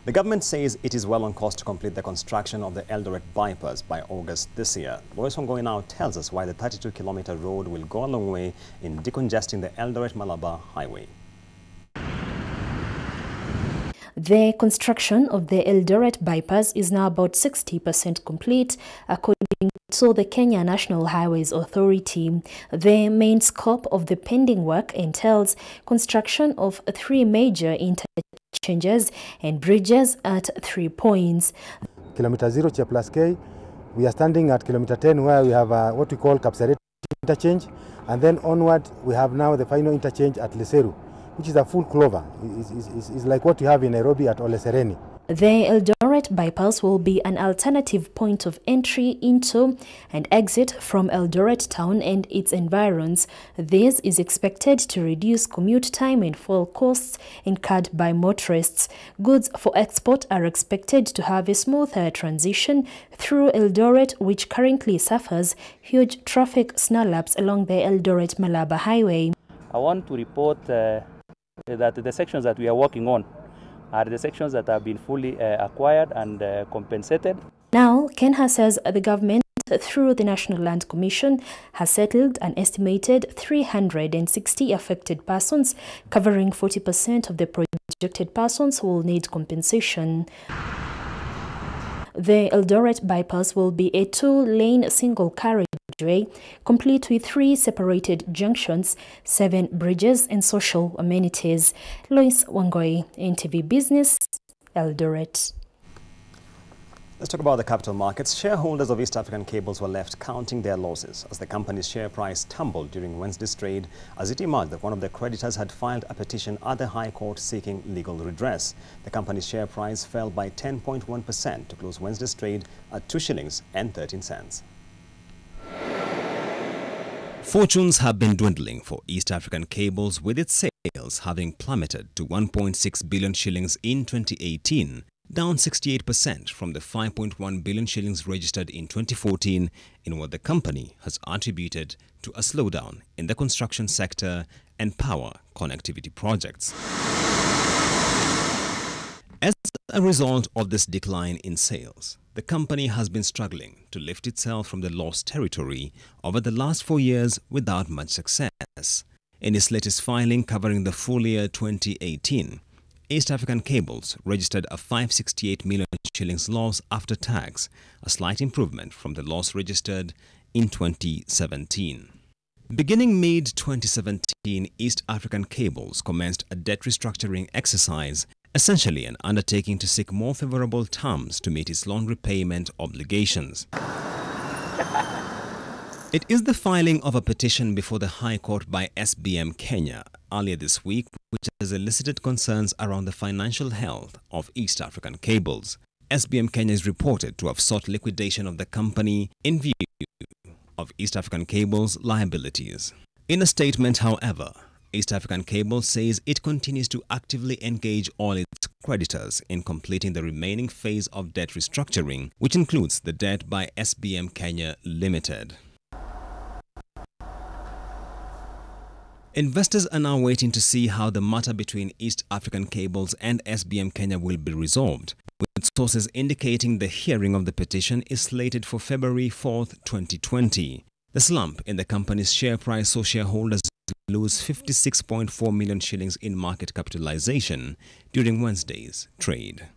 The government says it is well on course to complete the construction of the Eldoret bypass by August this year. Voice from Going Now tells us why the 32-kilometer road will go a long way in decongesting the Eldoret-Malabar highway. The construction of the Eldoret bypass is now about 60% complete, according to the Kenya National Highways Authority. The main scope of the pending work entails construction of 3 major interchanges and bridges at 3 points. Kilometer 0 plus K, we are standing at kilometer 10 where we have what we call Kapseret interchange, and then onward we have now the final interchange at Liseru, which is a full clover. It's like what you have in Nairobi at Ole Sereni. The Eldoret bypass will be an alternative point of entry into and exit from Eldoret town and its environs. This is expected to reduce commute time and fuel costs incurred by motorists. Goods for export are expected to have a smoother transition through Eldoret, which currently suffers huge traffic snarl-ups along the Eldoret-Malabar highway. I want to report that the sections that we are working on are the sections that have been fully acquired and compensated. Now, KENHA says the government, through the National Land Commission, has settled an estimated 360 affected persons, covering 40% of the projected persons who will need compensation. The Eldoret bypass will be a 2-lane single carriageway, complete with 3 separated junctions, 7 bridges and social amenities. Lois Wangoi, NTV Business, Eldoret. Let's talk about the capital markets. Shareholders of East African Cables were left counting their losses as the company's share price tumbled during Wednesday's trade, as it emerged that one of the creditors had filed a petition at the High Court seeking legal redress. The company's share price fell by 10.1% to close Wednesday's trade at 2 shillings and 13 cents. Fortunes have been dwindling for East African Cables, with its sales having plummeted to 1.6 billion shillings in 2018. Down 68% from the 5.1 billion shillings registered in 2014, in what the company has attributed to a slowdown in the construction sector and power connectivity projects. As a result of this decline in sales, the company has been struggling to lift itself from the lost territory over the last 4 years without much success. In its latest filing covering the full year 2018, East African Cables registered a 568 million shillings loss after tax, a slight improvement from the loss registered in 2017. Beginning mid-2017, East African Cables commenced a debt restructuring exercise, essentially an undertaking to seek more favorable terms to meet its loan repayment obligations. It is the filing of a petition before the High Court by SBM Kenya earlier this week, which has elicited concerns around the financial health of East African Cables. SBM Kenya is reported to have sought liquidation of the company in view of East African Cables' liabilities. In a statement, however, East African Cables says it continues to actively engage all its creditors in completing the remaining phase of debt restructuring, which includes the debt by SBM Kenya Limited. Investors are now waiting to see how the matter between East African Cables and SBM Kenya will be resolved, with sources indicating the hearing of the petition is slated for February 4th, 2020. The slump in the company's share price saw shareholders lose 56.4 million shillings in market capitalization during Wednesday's trade.